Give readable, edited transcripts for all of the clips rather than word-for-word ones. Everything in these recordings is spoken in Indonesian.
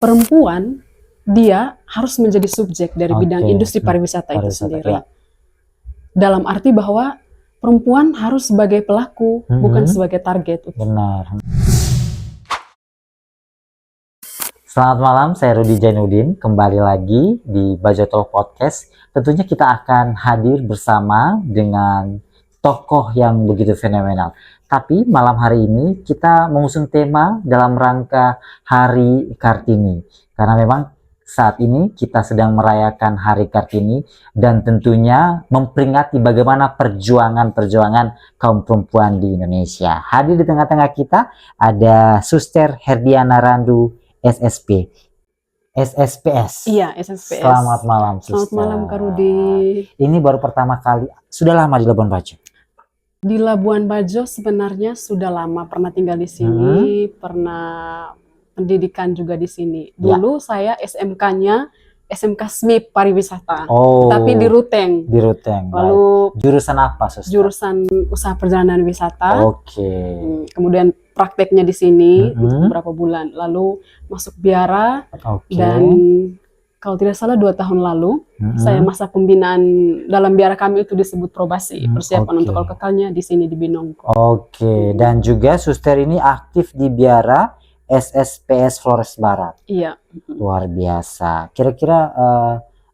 perempuan dia harus menjadi subjek dari bidang industri pariwisata itu sendiri. Ya. Dalam arti bahwa perempuan harus sebagai pelaku, bukan sebagai target. Benar. Selamat malam, saya Rudi Jainuddin. Kembali lagi di Bajo Talk Podcast. Tentunya kita akan hadir bersama dengan tokoh yang begitu fenomenal. Tapi malam hari ini kita mengusung tema dalam rangka Hari Kartini. Karena memang saat ini kita sedang merayakan Hari Kartini dan tentunya memperingati bagaimana perjuangan kaum perempuan di Indonesia. Hadir di tengah-tengah kita ada Suster Herdiana Randu, SSP. SSPS. Iya, SSPS. Selamat malam, Suster. Selamat malam, Kak Rudi. Ini baru pertama kali, sudah lama di Labuan Bajo? Di Labuan Bajo sebenarnya sudah lama, pernah tinggal di sini, pernah pendidikan juga di sini. Dulu saya SMK-nya SMK SMIP Pariwisata, tapi di Ruteng. Di Ruteng. Lalu jurusan apa, Suster? Jurusan Usaha Perjalanan Wisata. Oke. Kemudian prakteknya di sini beberapa bulan. Lalu masuk biara dan kalau tidak salah 2 tahun lalu saya masa pembinaan dalam biara kami itu disebut probasi, persiapan untuk kekalnya di sini di Binongko. Oke. Dan juga Suster ini aktif di biara SSPS Flores Barat. Iya. Luar biasa. Kira-kira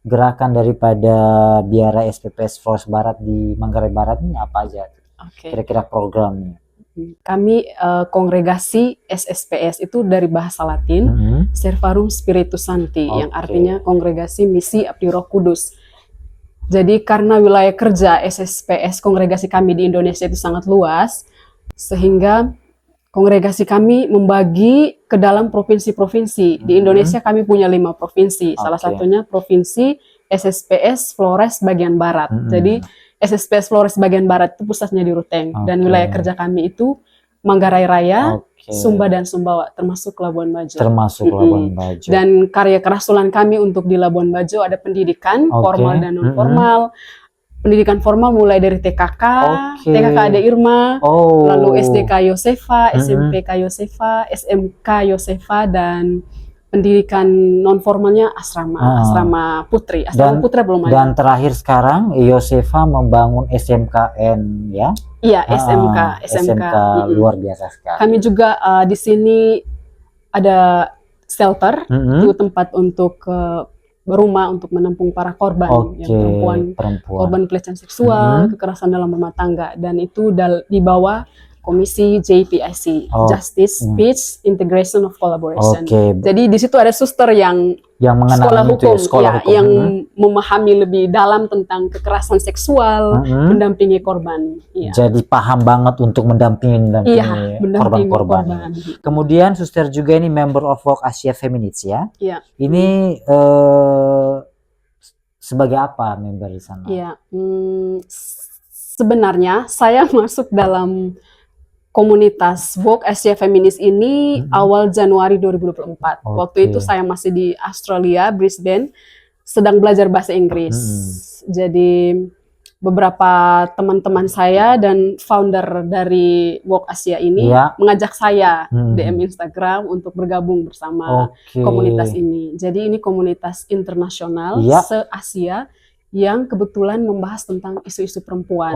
gerakan daripada biara SPPS Flores Barat di Manggarai Barat ini apa aja? Kira-kira programnya? Kami kongregasi SSPS itu dari bahasa Latin, Servarum Spiritus Sancti, yang artinya kongregasi misi abdi Roh Kudus. Jadi karena wilayah kerja SSPS kongregasi kami di Indonesia itu sangat luas, sehingga kongregasi kami membagi ke dalam provinsi-provinsi. Di Indonesia kami punya 5 provinsi, salah satunya provinsi SSPS Flores bagian Barat. Jadi SSPS Flores bagian Barat itu pusatnya di Ruteng, dan wilayah kerja kami itu Manggarai Raya, Sumba dan Sumbawa, termasuk Labuan Bajo. Labuan Bajo. Dan karya kerasulan kami untuk di Labuan Bajo ada pendidikan formal dan non formal. Pendidikan formal mulai dari TKK, TKK Ade Irma, lalu SDK Yosefa, SMPK Yosefa, SMK Yosefa, dan pendidikan non formalnya asrama putri. Asrama putra belum ada. Dan terakhir sekarang Yosefa membangun SMKN, ya? Iya, SMK luar biasa sekali. Kami juga di sini ada shelter, itu tempat untuk rumah untuk menampung para korban, yang perempuan, korban pelecehan seksual, kekerasan dalam rumah tangga, dan itu di bawah Komisi JPIC, Justice, Peace, Integration of Collaboration. Jadi di situ ada suster yang sekolah hukum, yang memahami lebih dalam tentang kekerasan seksual, mendampingi korban. Jadi paham banget untuk mendampingi korban-korban. Kemudian suster juga ini member of Vogue Asia Feminist, ya? Ini sebagai apa member di sana? Sebenarnya saya masuk dalam komunitas Vogue Asia Feminis ini awal Januari 2024. Waktu itu saya masih di Australia, Brisbane, sedang belajar bahasa Inggris. Jadi beberapa teman-teman saya dan founder dari Vogue Asia ini mengajak saya DM Instagram untuk bergabung bersama komunitas ini. Jadi ini komunitas internasional se-Asia yang kebetulan membahas tentang isu-isu perempuan,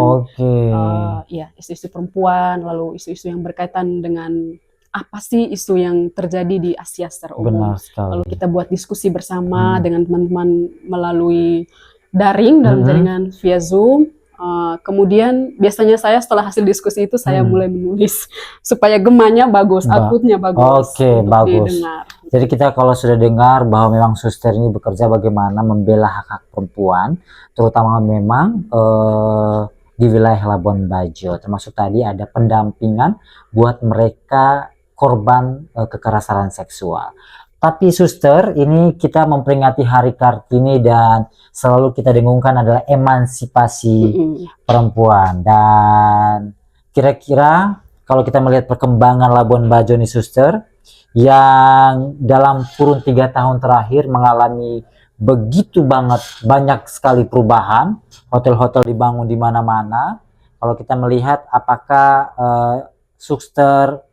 isu-isu perempuan, lalu isu-isu yang berkaitan dengan apa sih isu yang terjadi di Asia secara umum. Lalu kita buat diskusi bersama dengan teman-teman melalui daring dalam jaringan via Zoom. Kemudian biasanya saya setelah hasil diskusi itu saya mulai menulis supaya gemanya bagus, outputnya bagus, bagus. Didengar. Jadi kita kalau sudah dengar bahwa memang suster ini bekerja bagaimana membela hak-hak perempuan, terutama memang di wilayah Labuan Bajo, termasuk tadi ada pendampingan buat mereka korban kekerasan seksual. Tapi suster, ini kita memperingati Hari Kartini dan selalu kita dengungkan adalah emansipasi perempuan. Dan kira-kira kalau kita melihat perkembangan Labuan Bajo nih suster, yang dalam kurun 3 tahun terakhir mengalami begitu banyak sekali perubahan, hotel-hotel dibangun di mana-mana. Kalau kita melihat apakah suster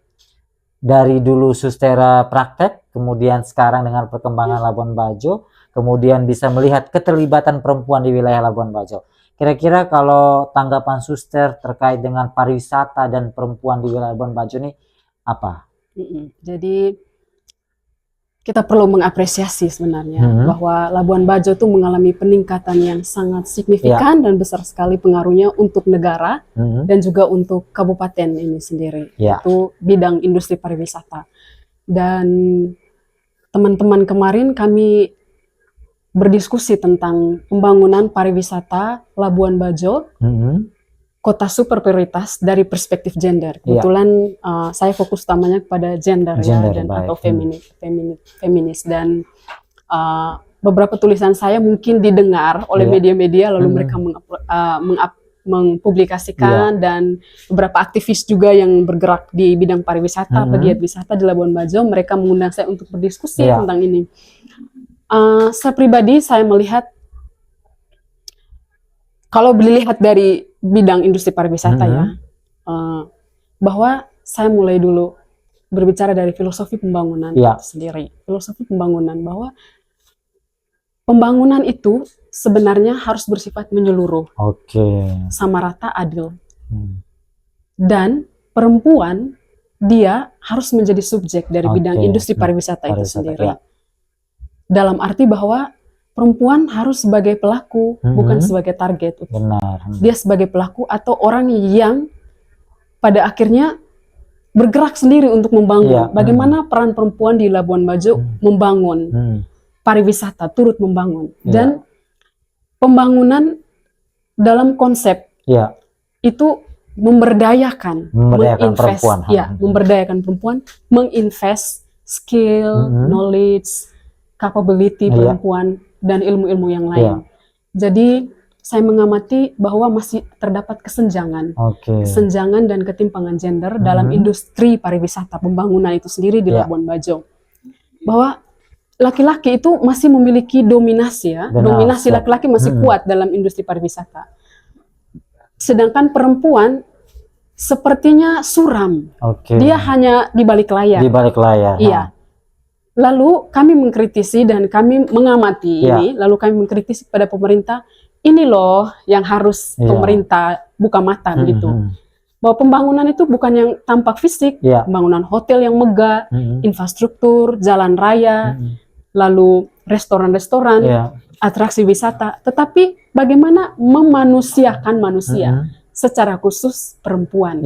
dari dulu Sustera praktek, kemudian sekarang dengan perkembangan Labuan Bajo, kemudian bisa melihat keterlibatan perempuan di wilayah Labuan Bajo. Kira-kira kalau tanggapan Suster terkait dengan pariwisata dan perempuan di wilayah Labuan Bajo ini apa? Jadi kita perlu mengapresiasi sebenarnya bahwa Labuan Bajo itu mengalami peningkatan yang sangat signifikan dan besar sekali pengaruhnya untuk negara dan juga untuk kabupaten ini sendiri, yaitu bidang industri pariwisata. Dan teman-teman kemarin kami berdiskusi tentang pembangunan pariwisata Labuan Bajo, kota super prioritas dari perspektif gender. Kebetulan saya fokus utamanya kepada gender ya, dan atau feminis dan beberapa tulisan saya mungkin didengar oleh media-media, lalu mereka mempublikasikan, dan beberapa aktivis juga yang bergerak di bidang pariwisata, pegiat wisata di Labuan Bajo, mereka mengundang saya untuk berdiskusi tentang ini. Saya pribadi, saya melihat kalau dilihat dari bidang industri pariwisata bahwa saya mulai dulu berbicara dari filosofi pembangunan itu sendiri. Filosofi pembangunan bahwa pembangunan itu sebenarnya harus bersifat menyeluruh, sama rata, adil. Dan perempuan dia harus menjadi subjek dari bidang industri pariwisata itu sendiri. Dalam arti bahwa perempuan harus sebagai pelaku, bukan sebagai target. Benar. Dia sebagai pelaku atau orang yang pada akhirnya bergerak sendiri untuk membangun. Bagaimana peran perempuan di Labuan Bajo membangun pariwisata, turut membangun. Dan pembangunan dalam konsep itu memberdayakan perempuan. Memberdayakan perempuan, menginvest skill, knowledge, capability perempuan, dan ilmu-ilmu yang lain. Jadi saya mengamati bahwa masih terdapat kesenjangan dan ketimpangan gender dalam industri pariwisata pembangunan itu sendiri di Labuan Bajo. Bahwa laki-laki itu masih memiliki dominasi dominasi laki-laki masih kuat dalam industri pariwisata. Sedangkan perempuan sepertinya suram. Dia hanya di balik layar. Iya. Lalu kami mengkritisi dan kami mengamati ini, lalu kami mengkritisi pada pemerintah, ini loh yang harus pemerintah buka mata begitu. Bahwa pembangunan itu bukan yang tampak fisik, pembangunan hotel yang megah, infrastruktur, jalan raya, lalu restoran-restoran, atraksi wisata, tetapi bagaimana memanusiakan manusia, secara khusus perempuan.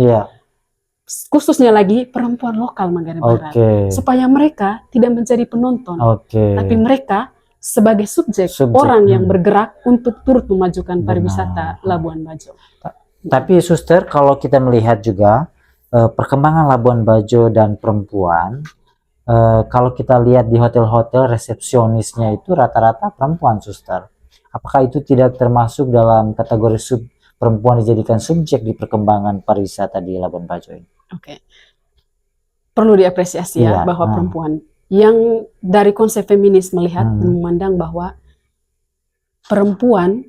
Khususnya lagi perempuan lokal Manggarai Barat, supaya mereka tidak menjadi penonton, tapi mereka sebagai subjek orang yang bergerak untuk turut memajukan pariwisata Labuan Bajo. Tapi Suster, kalau kita melihat juga perkembangan Labuan Bajo dan perempuan, kalau kita lihat di hotel-hotel, resepsionisnya itu rata-rata perempuan, Suster. Apakah itu tidak termasuk dalam kategori perempuan dijadikan subjek di perkembangan pariwisata di Labuan Bajo ini? Perlu diapresiasi bahwa perempuan yang dari konsep feminis melihat dan memandang bahwa perempuan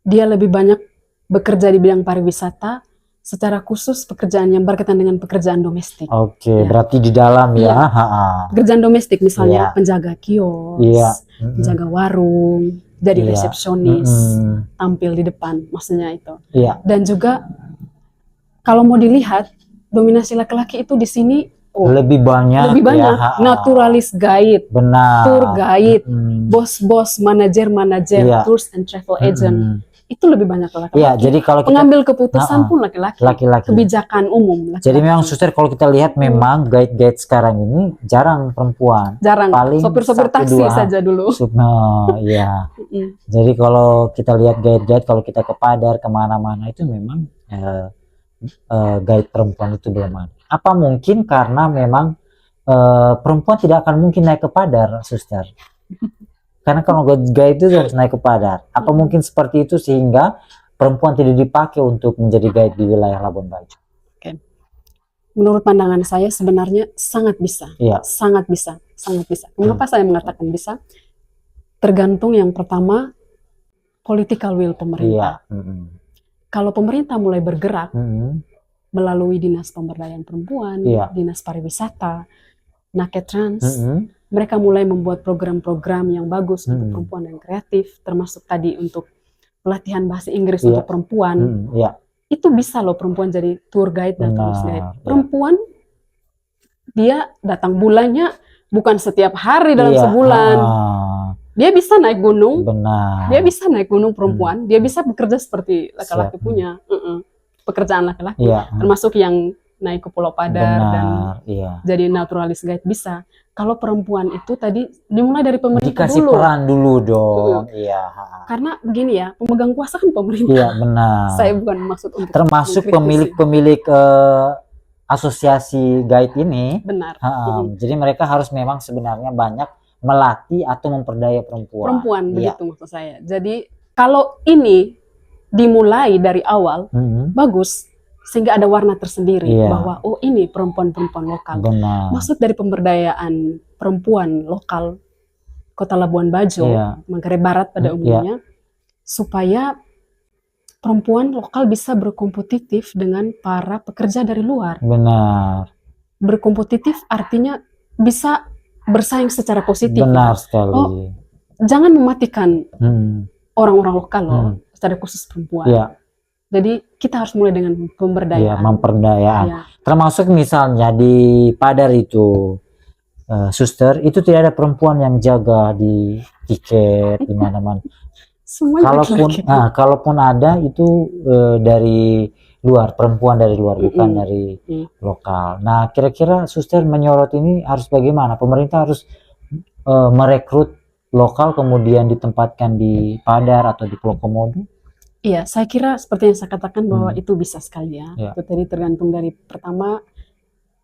dia lebih banyak bekerja di bidang pariwisata, secara khusus pekerjaan yang berkaitan dengan pekerjaan domestik. Berarti di dalam pekerjaan domestik misalnya penjaga kios, penjaga warung, jadi resepsionis, tampil di depan, maksudnya itu. Dan juga kalau mau dilihat dominasi laki-laki itu di sini lebih banyak naturalis guide, tour guide, bos-bos, manajer, tours and travel agent, itu lebih banyak laki-laki. Jadi kalau pengambil keputusan pun laki-laki, kebijakan umum laki-laki. Jadi memang Suster, kalau kita lihat memang guide-guide sekarang ini jarang perempuan. Paling sopir-sopir taksi saja dulu. Jadi kalau kita lihat guide-guide, kalau kita ke Padar, kemana-mana itu memang guide perempuan itu belum ada. Apa mungkin karena memang perempuan tidak akan mungkin naik ke Padar, Suster? Karena kalau guide itu harus naik ke Padar. Apa mungkin seperti itu sehingga perempuan tidak dipakai untuk menjadi guide di wilayah Labuan Bajo? Menurut pandangan saya sebenarnya sangat bisa, sangat bisa. Kenapa saya mengatakan bisa? Tergantung yang pertama political will pemerintah. Kalau pemerintah mulai bergerak melalui Dinas Pemberdayaan Perempuan, Iya. Dinas Pariwisata, Naketrans, Mm-mm. mereka mulai membuat program-program yang bagus untuk Mm-mm. perempuan yang kreatif, termasuk tadi untuk pelatihan bahasa Inggris Iya. untuk perempuan. Iya. Itu bisa loh perempuan jadi tour guide dan Benar, tourist guide. iya. Perempuan dia datang bulannya bukan setiap hari dalam Iya. sebulan. Dia bisa naik gunung, Benar. dia bisa naik gunung perempuan, dia bisa bekerja seperti laki-laki Siap. punya pekerjaan laki-laki, Iya. termasuk yang naik ke Pulau Padar dan Benar. Iya. jadi naturalis guide bisa. Kalau perempuan itu tadi dimulai dari pemerintah Dikasih dulu. peran dulu dong. Iya. Karena begini ya, pemegang kuasa kan pemerintah. Iya, benar. Saya bukan maksud untuk Termasuk mengkritisi. pemilik-pemilik asosiasi guide ini. Benar. Jadi mereka harus memang sebenarnya banyak melatih atau memperdaya perempuan. Perempuan, Iya. begitu maksud saya. Jadi kalau ini dimulai dari awal, bagus, sehingga ada warna tersendiri Iya. bahwa oh ini perempuan-perempuan lokal. Benar. Maksud dari pemberdayaan perempuan lokal Kota Labuan Bajo, Iya. Manggarai Barat pada umumnya, supaya perempuan lokal bisa berkompetitif dengan para pekerja dari luar. Benar. Berkompetitif artinya bisa bersaing secara positif. Benar sekali. Oh, jangan mematikan orang-orang lokal loh, secara khusus perempuan. Iya. Jadi kita harus mulai dengan Iya, pemberdayaan. memperdayaan. Iya. Termasuk misalnya di Padar itu, suster, itu tidak ada perempuan yang jaga di tiket di mana-mana. Semuanya Kalaupun, laki-laki. kalaupun ada itu dari luar, perempuan dari luar, bukan dari lokal. Nah, kira-kira suster menyorot ini harus bagaimana? Pemerintah harus merekrut lokal kemudian ditempatkan di Padar atau di Pulau Komodo? Iya, saya kira seperti yang saya katakan bahwa itu bisa sekali ya. Iya. Itu tadi tergantung dari pertama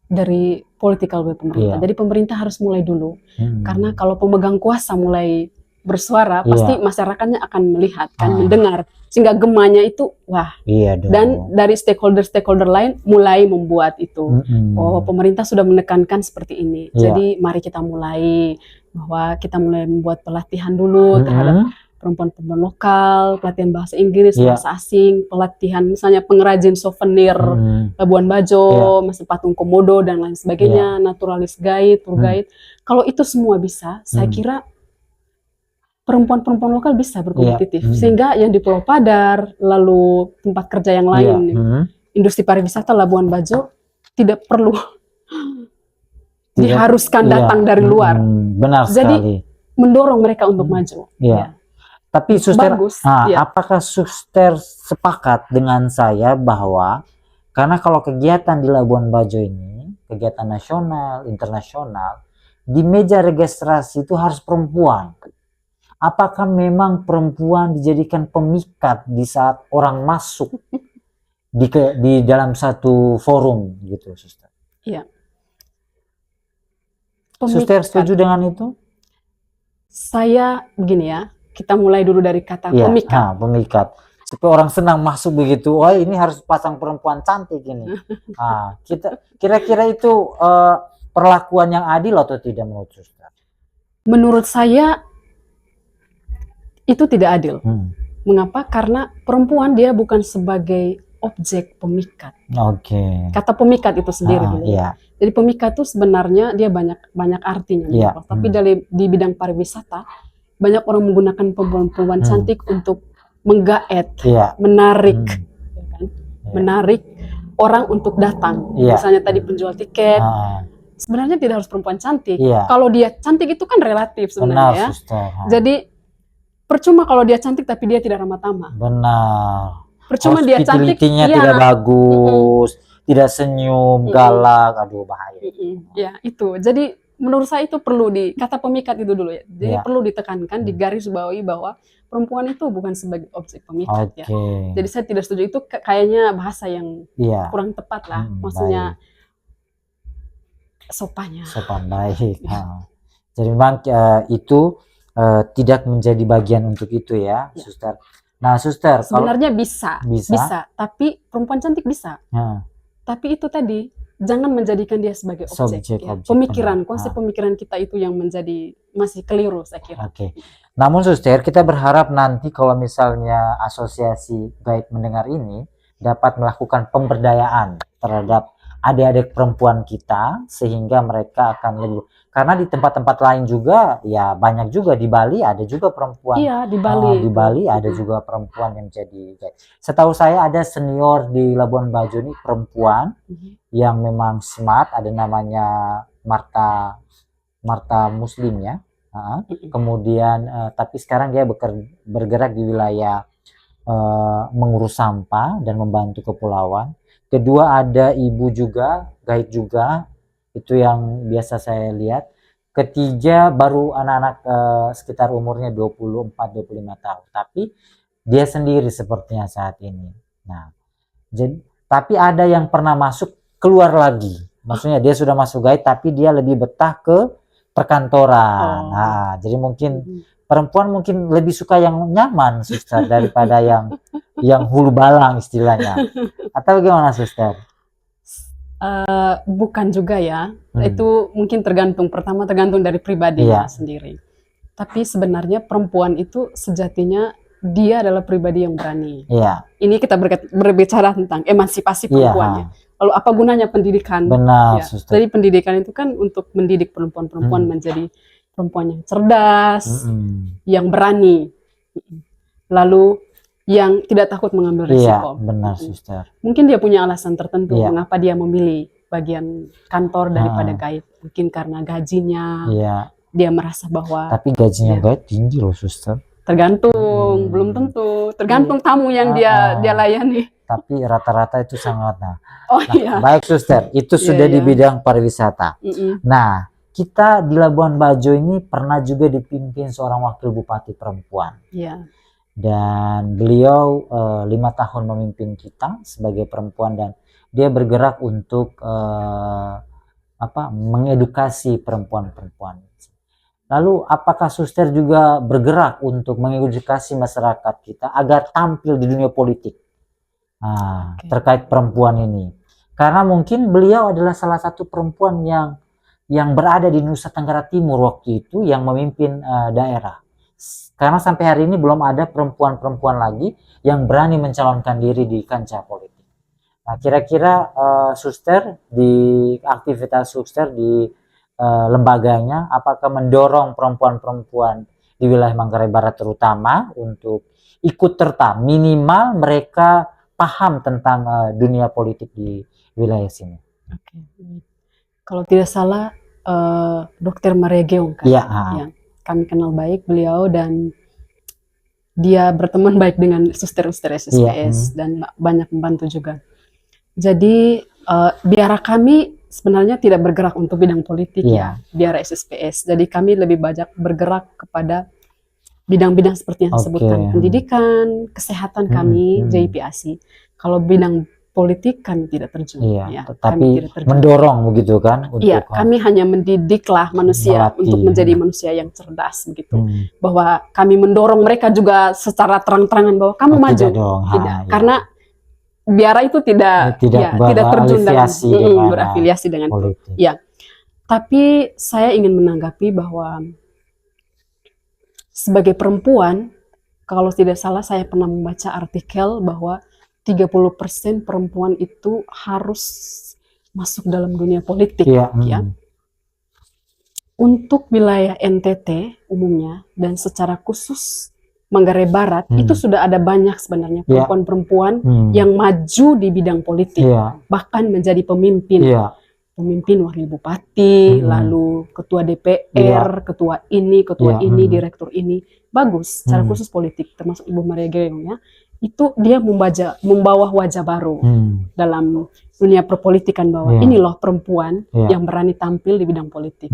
dari political will pemerintah. Iya. Jadi pemerintah harus mulai dulu. Karena kalau pemegang kuasa mulai bersuara, Iya. pasti masyarakatnya akan melihat, kan mendengar. Sehingga gemanya itu, wah. Iya dong. Dan dari stakeholder-stakeholder lain mulai membuat itu. Oh, pemerintah sudah menekankan seperti ini. Iya. Jadi mari kita mulai, bahwa kita mulai membuat pelatihan dulu terhadap perempuan-perempuan lokal, pelatihan bahasa Inggris, Iya. bahasa asing, pelatihan misalnya pengrajin souvenir Labuan Bajo, masih patung komodo dan lain sebagainya, naturalis guide, tour guide. Kalau itu semua bisa, saya kira perempuan-perempuan lokal bisa berkompetitif. Sehingga yang di Pulau Padar, lalu tempat kerja yang lain, industri pariwisata Labuan Bajo tidak perlu diharuskan datang dari luar. Benar Jadi sekali. mendorong mereka untuk maju. Iya. Tapi suster, Bagus, iya. apakah suster sepakat dengan saya bahwa karena kalau kegiatan di Labuan Bajo ini, kegiatan nasional, internasional, di meja registrasi itu harus perempuan. Apakah memang perempuan dijadikan pemikat di saat orang masuk di dalam satu forum gitu, suster? Iya. Suster setuju dengan itu? Saya begini ya, kita mulai dulu dari kata pemikat. Pemikat. Supaya orang senang masuk begitu. Oh, ini harus pasang perempuan cantik ini. Kita kira-kira itu perlakuan yang adil atau tidak menurut suster? Menurut saya itu tidak adil. Mengapa? Karena perempuan dia bukan sebagai objek pemikat. Oke. Kata pemikat itu sendiri dulu. Iya. Jadi pemikat itu sebenarnya dia banyak artinya. Iya. Tapi di bidang pariwisata banyak orang menggunakan perempuan cantik untuk menggaet, menarik, ya kan? Menarik orang untuk datang. Misalnya tadi penjual tiket. Sebenarnya tidak harus perempuan cantik. Kalau dia cantik itu kan relatif sebenarnya. Benar, Jadi percuma kalau dia cantik tapi dia tidak ramah tamah. Benar. Percuma dia cantik, tidak bagus, tidak senyum, galak, aduh bahaya. Ya itu. Jadi menurut saya itu perlu kata pemikat itu dulu ya. Jadi perlu ditekankan, digarisbawahi bahwa perempuan itu bukan sebagai objek pemikat ya. Jadi saya tidak setuju, itu kayaknya bahasa yang kurang tepat lah. Maksudnya sopannya. Sopan baik. Jadi memang itu tidak menjadi bagian untuk itu ya, suster. Nah, suster, sebenarnya bisa, tapi perempuan cantik bisa. Tapi itu tadi jangan menjadikan dia sebagai objek. Pemikiran, konsep pemikiran kita itu yang masih keliru saya kira. Oke. Namun suster, kita berharap nanti kalau misalnya asosiasi guide mendengar ini dapat melakukan pemberdayaan terhadap adik-adik perempuan kita, sehingga mereka akan lebih, karena di tempat-tempat lain juga ya banyak juga, di Bali ada juga perempuan. Iya, di Bali. Di Bali ada juga perempuan yang jadi guide. Setahu saya ada senior di Labuan Bajo ini perempuan yang memang smart, ada namanya Marta Muslim ya. Kemudian tapi sekarang dia bergerak di wilayah mengurus sampah dan membantu kepulauan. Kedua ada ibu juga, guide juga, itu yang biasa saya lihat. Ketiga baru anak-anak sekitar umurnya 24-25 tahun, tapi dia sendiri sepertinya saat ini. Nah, jadi tapi ada yang pernah masuk keluar lagi, maksudnya dia sudah masuk guide tapi dia lebih betah ke perkantoran. Nah, jadi mungkin perempuan mungkin lebih suka yang nyaman, Suster, daripada yang hulu balang istilahnya. Atau gimana, Suster? Bukan juga ya. Itu mungkin tergantung dari pribadinya sendiri. Tapi sebenarnya perempuan itu sejatinya dia adalah pribadi yang berani. Ini kita berbicara tentang emansipasi perempuannya. Lalu apa gunanya pendidikan? Benar, Jadi pendidikan itu kan untuk mendidik perempuan-perempuan menjadi perempuan yang cerdas, yang berani, lalu yang tidak takut mengambil risiko. Benar, Suster. Mungkin dia punya alasan tertentu mengapa dia memilih bagian kantor daripada guide. Mungkin karena gajinya, dia merasa bahwa. Tapi gajinya guide tinggi loh, Suster. Tergantung, belum tentu. Tergantung tamu yang dia layani. Tapi rata-rata itu sangat. Baik, Suster. Itu sudah di bidang pariwisata. Nah, kita di Labuan Bajo ini pernah juga dipimpin seorang wakil bupati perempuan. Dan beliau 5 tahun memimpin kita sebagai perempuan, dan dia bergerak untuk mengedukasi perempuan-perempuan. Lalu apakah Suster juga bergerak untuk mengedukasi masyarakat kita agar tampil di dunia politik terkait perempuan ini? Karena mungkin beliau adalah salah satu perempuan yang berada di Nusa Tenggara Timur waktu itu yang memimpin daerah. Karena sampai hari ini belum ada perempuan-perempuan lagi yang berani mencalonkan diri di kancah politik. Nah, kira-kira Suster di aktivitas Suster di lembaganya, apakah mendorong perempuan-perempuan di wilayah Manggarai Barat terutama untuk ikut serta, minimal mereka paham tentang dunia politik di wilayah sini? Kalau tidak salah, Dr. Maria Geong kan? Kami kenal baik beliau, dan dia berteman baik dengan suster-suster SSPS dan banyak membantu juga. Jadi biara kami sebenarnya tidak bergerak untuk bidang politik biara SSPS. Jadi kami lebih banyak bergerak kepada bidang-bidang seperti yang disebutkan, pendidikan, kesehatan kami, JIPASI. Kalau bidang politik kami tidak terjun. Tapi tidak terjun. Mendorong begitu kan? Kami hanya mendidiklah manusia untuk menjadi manusia yang cerdas begitu. Bahwa kami mendorong mereka juga secara terang-terangan bahwa kamu maju. Tidak, karena biara itu tidak terjun dalam berafiliasi dengan politik. Tapi saya ingin menanggapi bahwa sebagai perempuan, kalau tidak salah saya pernah membaca artikel bahwa 30% perempuan itu harus masuk dalam dunia politik. Untuk wilayah NTT umumnya dan secara khusus Manggarai Barat itu sudah ada banyak sebenarnya perempuan-perempuan yang maju di bidang politik, bahkan menjadi pemimpin. Pemimpin wakil bupati, lalu ketua DPR, ketua ini, direktur ini. Bagus, secara khusus politik, termasuk Ibu Maria Geong ya. Itu dia membawa wajah baru dalam dunia perpolitikan, bahwa ini loh perempuan yang berani tampil di bidang politik.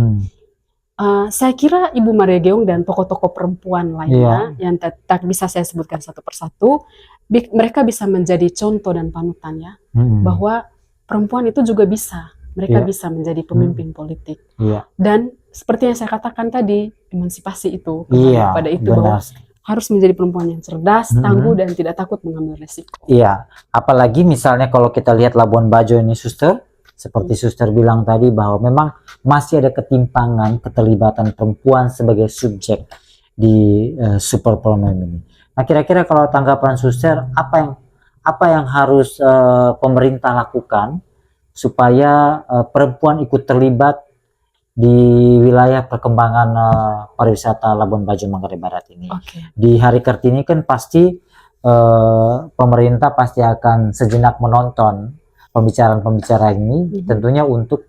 Saya kira Ibu Maria Geong dan tokoh-tokoh perempuan lainnya yang tak bisa saya sebutkan satu persatu, mereka bisa menjadi contoh dan panutan ya, bahwa perempuan itu juga bisa, mereka bisa menjadi pemimpin politik. Dan seperti yang saya katakan tadi, emansipasi itu kepada itu bahwa harus menjadi perempuan yang cerdas, tangguh, dan tidak takut mengambil resiko. Apalagi misalnya kalau kita lihat Labuan Bajo ini, Suster, seperti Suster bilang tadi bahwa memang masih ada ketimpangan keterlibatan perempuan sebagai subjek di super parlemen ini. Nah, kira-kira kalau tanggapan Suster, apa yang harus pemerintah lakukan supaya perempuan ikut terlibat di wilayah perkembangan pariwisata Labuan Bajo Manggarai Barat ini. Di Hari Kartini kan pasti pemerintah pasti akan sejenak menonton pembicaraan-pembicaraan ini, tentunya untuk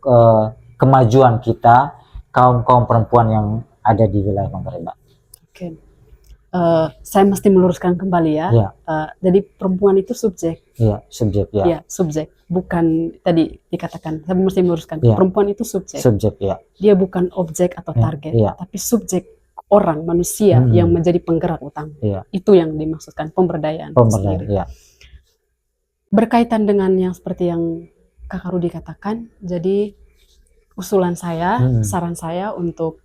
kemajuan kita kaum perempuan yang ada di wilayah Manggarai Barat. Saya mesti meluruskan kembali ya. Jadi perempuan itu subjek. Subjek ya. Iya, subjek. Bukan tadi dikatakan. Saya mesti meluruskan. Perempuan itu subjek. Subjek ya. Dia bukan objek atau target, tapi subjek, orang, manusia yang menjadi penggerak utama. Itu yang dimaksudkan pemberdayaan. Pemberdayaan. Berkaitan dengan yang seperti yang Kakak Rudi katakan, jadi usulan saya, saran saya untuk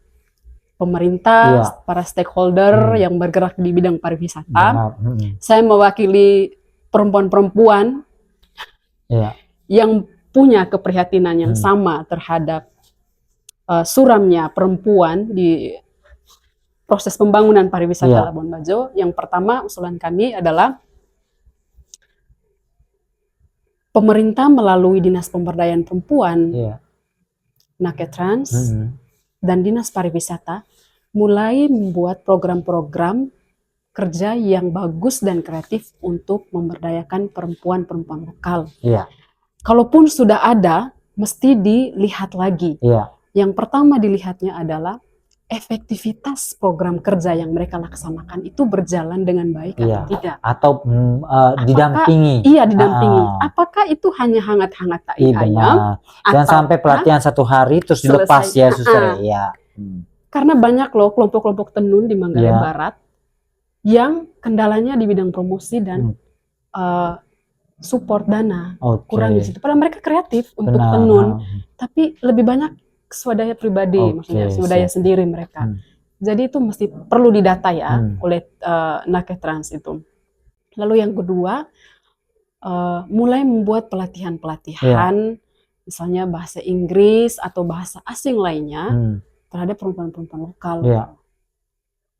pemerintah, para stakeholder yang bergerak di bidang pariwisata. Saya mewakili perempuan-perempuan yang punya keprihatinan yang sama terhadap suramnya perempuan di proses pembangunan pariwisata Labuan Bajo. Yang pertama, usulan kami adalah pemerintah melalui Dinas Pemberdayaan Perempuan, Naketrans, dan Dinas Pariwisata mulai membuat program-program kerja yang bagus dan kreatif untuk memberdayakan perempuan-perempuan lokal. Kalaupun sudah ada, mesti dilihat lagi. Yang pertama dilihatnya adalah efektivitas program kerja yang mereka laksanakan itu berjalan dengan baik atau tidak. Atau didampingi. Didampingi. Apakah itu hanya hangat-hangat tai ayam? Jangan sampai pelatihan 1 hari terus dilepas ya, Suster. Karena banyak loh kelompok-kelompok tenun di Manggarai Barat yang kendalanya di bidang promosi dan support dana. Kurang di situ. Padahal mereka kreatif untuk tenun, tapi lebih banyak swadaya pribadi, maksudnya swadaya sendiri mereka. Jadi itu mesti perlu didata ya oleh Naketrans itu. Lalu yang kedua, mulai membuat pelatihan-pelatihan, misalnya bahasa Inggris atau bahasa asing lainnya terhadap perempuan-perempuan lokal.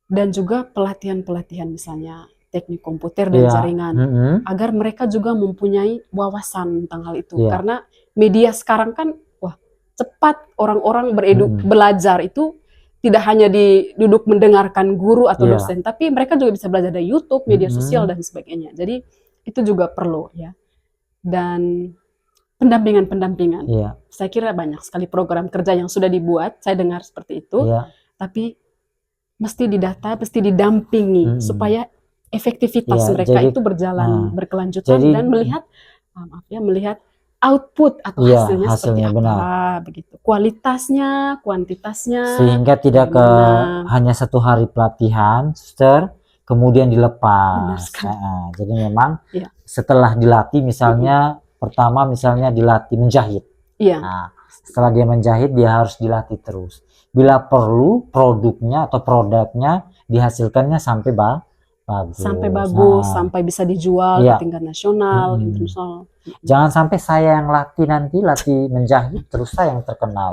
Dan juga pelatihan-pelatihan misalnya teknik komputer dan jaringan, agar mereka juga mempunyai wawasan tentang hal itu. Karena media sekarang kan cepat orang-orang belajar itu tidak hanya duduk mendengarkan guru atau dosen, tapi mereka juga bisa belajar dari YouTube, media sosial dan sebagainya. Jadi itu juga perlu ya. Dan pendampingan. Saya kira banyak sekali program kerja yang sudah dibuat, saya dengar seperti itu. Tapi mesti didata, mesti didampingi supaya efektivitas mereka itu berjalan berkelanjutan dan melihat melihat output atau hasilnya seperti apa, begitu. Kualitasnya, kuantitasnya. Sehingga tidak hanya 1 hari pelatihan, Suster, kemudian dilepas. Jadi memang setelah dilatih, misalnya pertama misalnya dilatih menjahit. Nah, setelah dia menjahit, dia harus dilatih terus. Bila perlu produknya atau produknya dihasilkannya sampai bagus. Sampai bisa dijual ke tingkat nasional, internasional. Jangan sampai saya yang latih menjahit terus saya yang terkenal.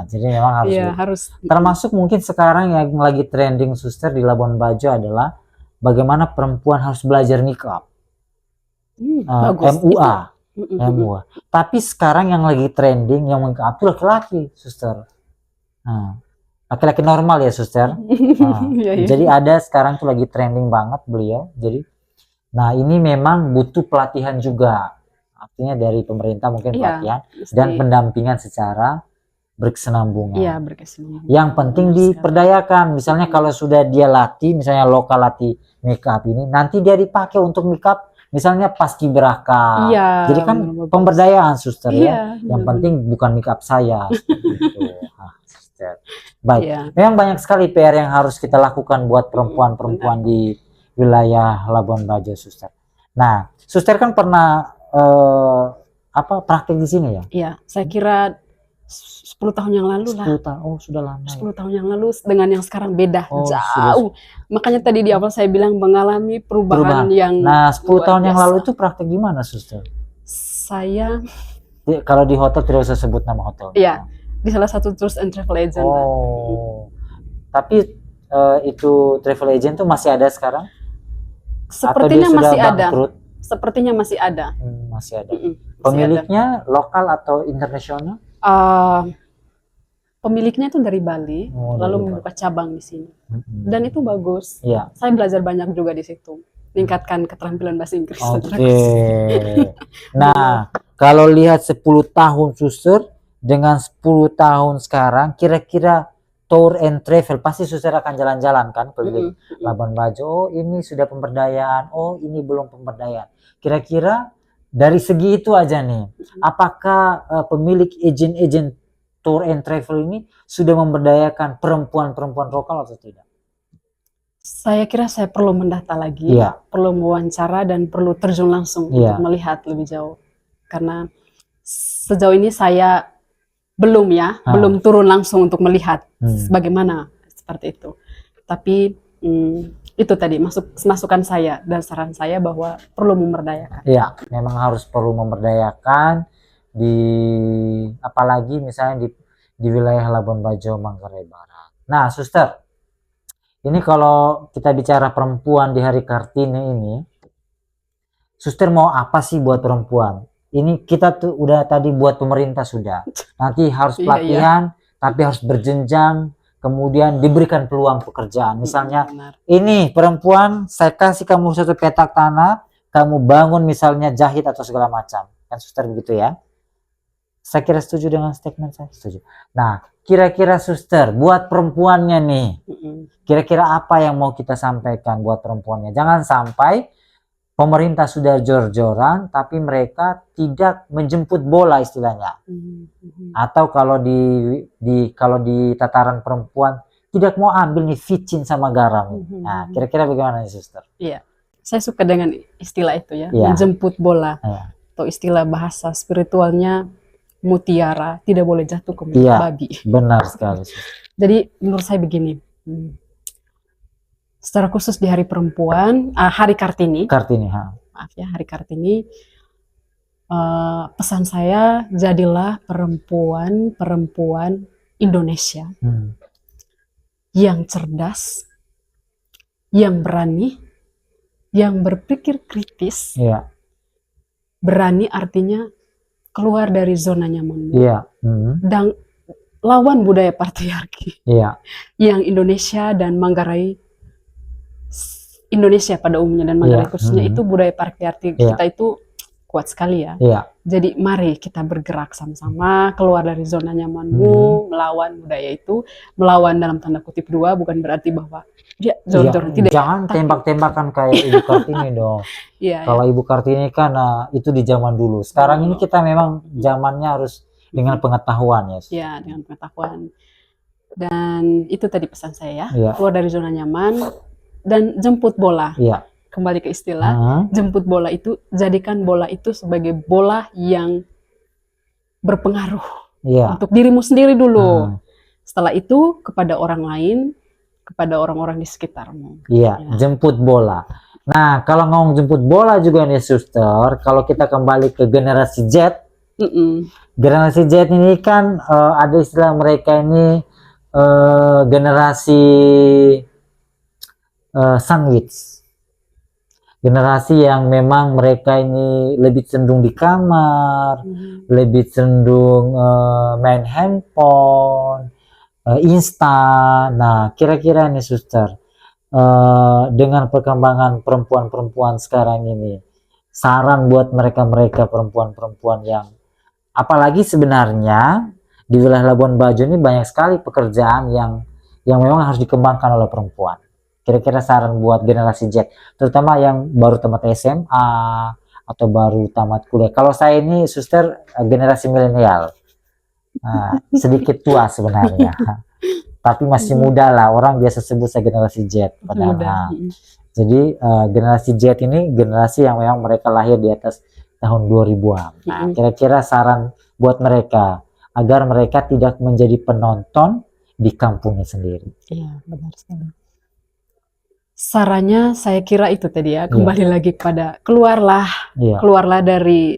Jadi memang harus. Termasuk mungkin sekarang yang lagi trending, Suster, di Labuan Bajo adalah bagaimana perempuan harus belajar nikah. MUA. Tapi sekarang yang lagi trending yang nikah itu laki-laki, Suster. Laki-laki normal ya, Suster. Jadi ada sekarang tuh lagi trending banget beliau. Jadi ini memang butuh pelatihan juga. Artinya dari pemerintah mungkin pelatihan dan pendampingan secara berkesinambungan. Yang penting diperdayakan. Misalnya kalau sudah dia latih, misalnya lokal latih make up ini, nanti dia dipakai untuk make up misalnya paskibraka. Jadi kan pemberdayaan, Suster ya. Yang penting bukan make up saya. Baik, memang banyak sekali PR yang harus kita lakukan buat perempuan-perempuan di wilayah Labuan Bajo, Suster. Nah, Suster kan pernah praktek di sini ya? Iya, saya kira 10 tahun yang lalu lah. 10 tahun, sudah lama. 10 tahun yang lalu dengan yang sekarang beda jauh. Makanya tadi di awal saya bilang mengalami perubahan yang. Nah, 10 tahun yang lalu itu praktek di mana, Suster? Saya kalau di hotel tidak usah sebut nama hotel. Iya, di salah satu tours and travel agent. Tapi itu travel agent tuh masih ada sekarang? Sepertinya masih ada. Sepertinya masih ada. Masih ada. Pemiliknya lokal atau internasional? Pemiliknya itu dari Bali, Oh, lalu dari membuka cabang di sini. Mm-mm. Dan itu bagus. Iya. Saya belajar banyak juga di situ. Meningkatkan keterampilan bahasa Inggris. Oke. Nah, kalau lihat 10 tahun suster dengan 10 tahun sekarang, kira-kira tour and travel pasti suster akan jalan-jalan kan keliling Labuan Bajo. Oh, ini sudah pemberdayaan. Oh, ini belum pemberdayaan. Kira-kira dari segi itu aja nih, apakah pemilik agen-agen tour and travel ini sudah memberdayakan perempuan-perempuan lokal atau tidak? Saya kira saya perlu mendata lagi, Iya. perlu mewawancara dan perlu terjun langsung Iya. untuk melihat lebih jauh. Karena sejauh ini saya belum belum turun langsung untuk melihat bagaimana seperti itu. Tapi itu tadi masukan saya dan saran saya bahwa perlu memberdayakan. Iya, memang harus perlu memberdayakan apalagi misalnya di wilayah Labuan Bajo, Manggarai Barat. Nah, suster, ini kalau kita bicara perempuan di Hari Kartini ini, suster mau apa sih buat perempuan? Ini kita tuh udah tadi buat pemerintah sudah. Nanti harus pelatihan, tapi harus berjenjang, kemudian diberikan peluang pekerjaan. Misalnya, ini perempuan, saya kasih kamu satu petak tanah, kamu bangun misalnya jahit atau segala macam. Kan suster begitu ya? Saya kira setuju dengan statement saya, setuju. Nah, kira-kira suster, buat perempuannya nih, kira-kira apa yang mau kita sampaikan buat perempuannya? Jangan sampai pemerintah sudah jor-joran, tapi mereka tidak menjemput bola istilahnya. Atau kalau kalau di tataran perempuan tidak mau ambil nih vicin sama garam. Nah, kira-kira bagaimana nih suster? Iya, saya suka dengan istilah itu ya, menjemput bola. Atau istilah bahasa spiritualnya mutiara tidak boleh jatuh ke mulut babi. Benar sekali. Jadi menurut saya begini, secara khusus di Hari Perempuan, Hari Kartini, maaf ya, Hari Kartini, pesan saya jadilah perempuan Indonesia yang cerdas, yang berani, yang berpikir kritis. Berani artinya keluar dari zona nyamanmu dan lawan budaya patriarki yang Indonesia dan Manggarai, Indonesia pada umumnya dan Manggarai khususnya itu budaya patriarki kita itu kuat sekali ya. Jadi mari kita bergerak sama-sama keluar dari zona nyamanmu, melawan budaya itu, melawan dalam tanda kutip dua, bukan berarti bahwa dia zona tidak. Jangan tembak-tembakan kayak Ibu Kartini dong. Kalau Ibu Kartini kan itu di zaman dulu. Sekarang ini kita memang zamannya harus dengan pengetahuan ya. Iya, dengan pengetahuan. Dan itu tadi pesan saya ya, keluar dari zona nyaman dan jemput bola. Kembali ke istilah, jemput bola itu, jadikan bola itu sebagai bola yang berpengaruh untuk dirimu sendiri dulu. Setelah itu kepada orang lain, kepada orang-orang di sekitarmu. Jemput bola. Nah, kalau ngomong jemput bola juga nih suster, kalau kita kembali ke generasi Z, generasi Z ini kan ada istilah mereka ini generasi sandwich. Generasi yang memang mereka ini lebih cenderung di kamar, lebih cenderung main handphone, instan. Nah, kira-kira nih suster, dengan perkembangan perempuan-perempuan sekarang ini, saran buat mereka-mereka perempuan-perempuan yang, apalagi sebenarnya di wilayah Labuan Bajo ini banyak sekali pekerjaan yang memang harus dikembangkan oleh perempuan. Kira-kira saran buat generasi Z, terutama yang baru tamat SMA atau baru tamat kuliah. Kalau saya ini suster generasi milenial, sedikit tua sebenarnya, tapi masih muda lah. Orang biasa sebut saya generasi Z. Jadi generasi Z ini generasi yang memang mereka lahir di atas tahun 2000-an. Nah, kira-kira saran buat mereka agar mereka tidak menjadi penonton di kampungnya sendiri. Iya, benar sekali. Sarannya saya kira itu tadi ya, kembali lagi kepada keluarlah dari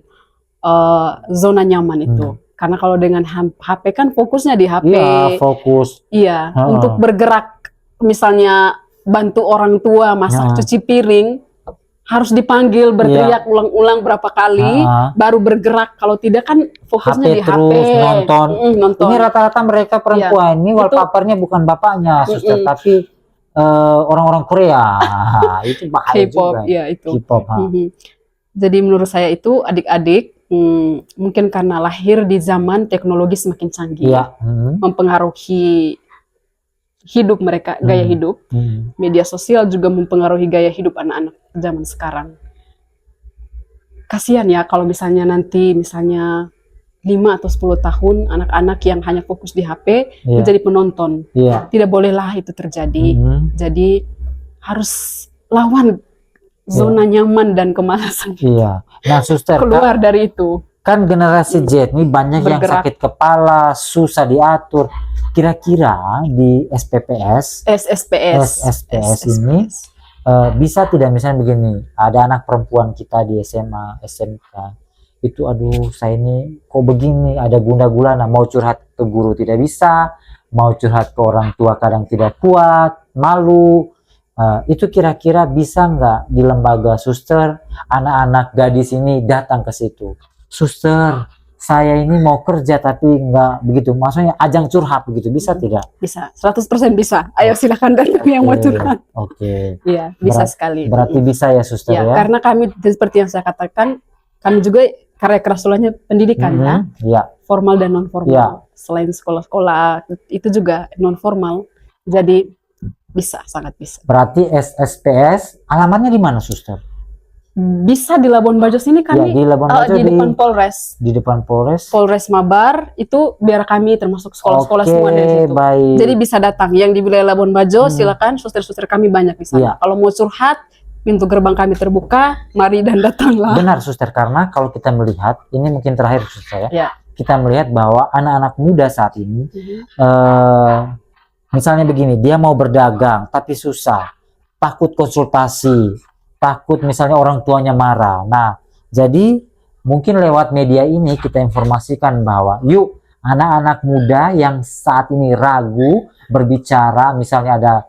zona nyaman itu. Karena kalau dengan HP kan fokusnya di HP. Fokus. Untuk bergerak, misalnya bantu orang tua masak, cuci piring, harus dipanggil berteriak ulang-ulang berapa kali baru bergerak, kalau tidak kan fokusnya di terus HP nonton. nonton. Ini rata-rata mereka perempuan ini wallpapernya bukan bapaknya suster, tapi orang-orang Korea. Itu bahaya juga. Ya itu K-pop. Jadi menurut saya itu adik-adik mungkin karena lahir di zaman teknologi semakin canggih, mempengaruhi hidup mereka, gaya hidup. Media sosial juga mempengaruhi gaya hidup anak-anak zaman sekarang. Kasihan ya kalau misalnya nanti 5 atau 10 tahun anak-anak yang hanya fokus di HP menjadi penonton. Tidak bolehlah itu terjadi. Jadi harus lawan zona nyaman dan kemalasan. Nah, suster, keluar dari itu. Kan generasi Z ini banyak yang sakit kepala, susah diatur. Kira-kira di SPPS ini bisa tidak, misalnya begini, ada anak perempuan kita di SMA, SMK, itu aduh saya ini kok begini, ada gundah gulana, mau curhat ke guru tidak bisa, mau curhat ke orang tua kadang tidak kuat, malu. Itu kira-kira bisa nggak di lembaga suster anak-anak gadis ini datang ke situ? Suster, saya ini mau kerja tapi nggak begitu, maksudnya ajang curhat begitu, bisa tidak? Bisa, 100% bisa. Ayo silakan datang yang mau curhat. Iya, bisa sekali. Berarti bisa ya suster ya? Karena kami seperti yang saya katakan, kami juga karya kerasulannya pendidikan formal dan non formal. Selain sekolah-sekolah itu juga non formal. Jadi bisa, sangat bisa. Berarti SSPS alamatnya di mana suster? Bisa di Labuan Bajo sini kami, di Labuan Bajo, di depan Polres. Di depan Polres. Polres Mabar itu biar kami termasuk sekolah-sekolah semua dari situ. Jadi bisa datang. Yang di wilayah Labuan Bajo silakan, suster-suster kami banyak di sana. Kalau mau curhat, pintu gerbang kami terbuka, mari dan datanglah. Benar suster, karena kalau kita melihat, ini mungkin terakhir suster ya. Kita melihat bahwa anak-anak muda saat ini misalnya begini, dia mau berdagang tapi susah, takut konsultasi, takut misalnya orang tuanya marah. Nah, jadi mungkin lewat media ini kita informasikan bahwa yuk anak-anak muda yang saat ini ragu berbicara, misalnya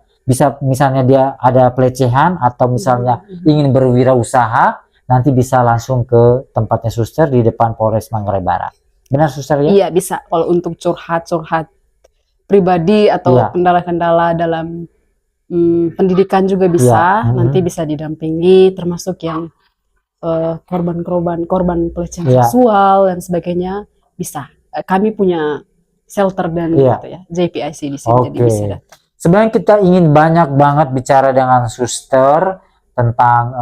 misalnya dia ada pelecehan atau misalnya ingin berwirausaha, nanti bisa langsung ke tempatnya suster di depan Polres Manggarai Barat. Benar suster ya? Iya, bisa. Kalau untuk curhat pribadi atau kendala-kendala dalam pendidikan juga bisa, nanti bisa didampingi, termasuk yang korban pelecehan seksual dan sebagainya, bisa. Kami punya shelter dan gitu ya, JPIC di sini, jadi bisa datang. Sebenarnya kita ingin banyak banget bicara dengan suster tentang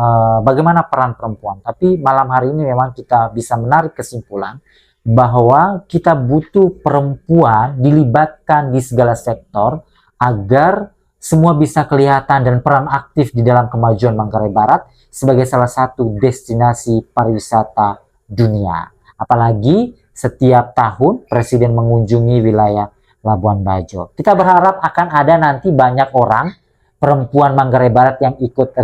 bagaimana peran perempuan, tapi malam hari ini memang kita bisa menarik kesimpulan bahwa kita butuh perempuan dilibatkan di segala sektor agar semua bisa kelihatan dan peran aktif di dalam kemajuan Manggarai Barat sebagai salah satu destinasi pariwisata dunia. Apalagi setiap tahun Presiden mengunjungi wilayah Labuan Bajo. Kita berharap akan ada nanti banyak orang perempuan Manggarai Barat yang ikut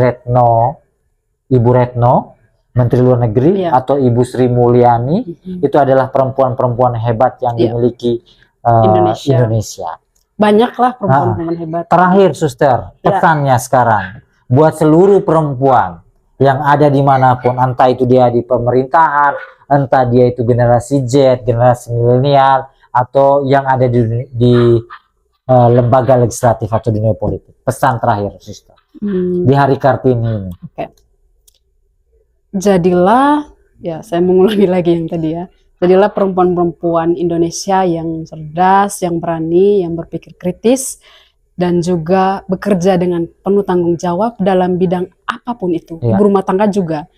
Ibu Retno, Menteri Luar Negeri, atau Ibu Sri Mulyani. Itu adalah perempuan-perempuan hebat yang dimiliki Indonesia. Banyaklah perempuan-perempuan hebat. Terakhir suster, pesannya sekarang buat seluruh perempuan yang ada dimanapun, entah itu dia di pemerintahan, entah dia itu generasi Z, generasi milenial, atau yang ada di lembaga legislatif atau dunia politik. Pesan terakhir suster di Hari Kartini ini. Jadilah, ya saya mengulangi lagi yang tadi ya, jadilah perempuan-perempuan Indonesia yang cerdas, yang berani, yang berpikir kritis, dan juga bekerja dengan penuh tanggung jawab dalam bidang apapun itu. Ibu rumah tangga juga.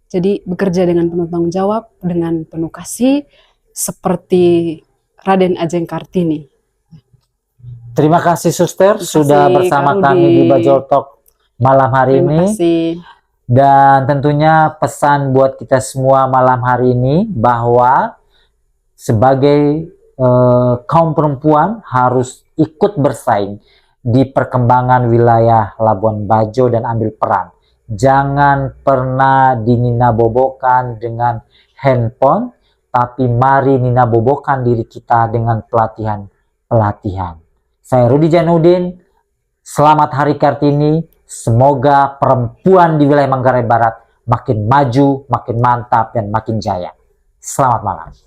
Jadi bekerja dengan penuh tanggung jawab, dengan penuh kasih, seperti Raden Ajeng Kartini. Terima kasih suster sudah bersama kami di Bajul Talk malam hari ini. Terima kasih. Dan tentunya pesan buat kita semua malam hari ini bahwa sebagai kaum perempuan harus ikut bersaing di perkembangan wilayah Labuan Bajo dan ambil peran. Jangan pernah dininabobokan dengan handphone, tapi mari ninabobokan diri kita dengan pelatihan. Saya Rudi Janudin, selamat Hari Kartini. Semoga perempuan di wilayah Manggarai Barat makin maju, makin mantap, dan makin jaya. Selamat malam.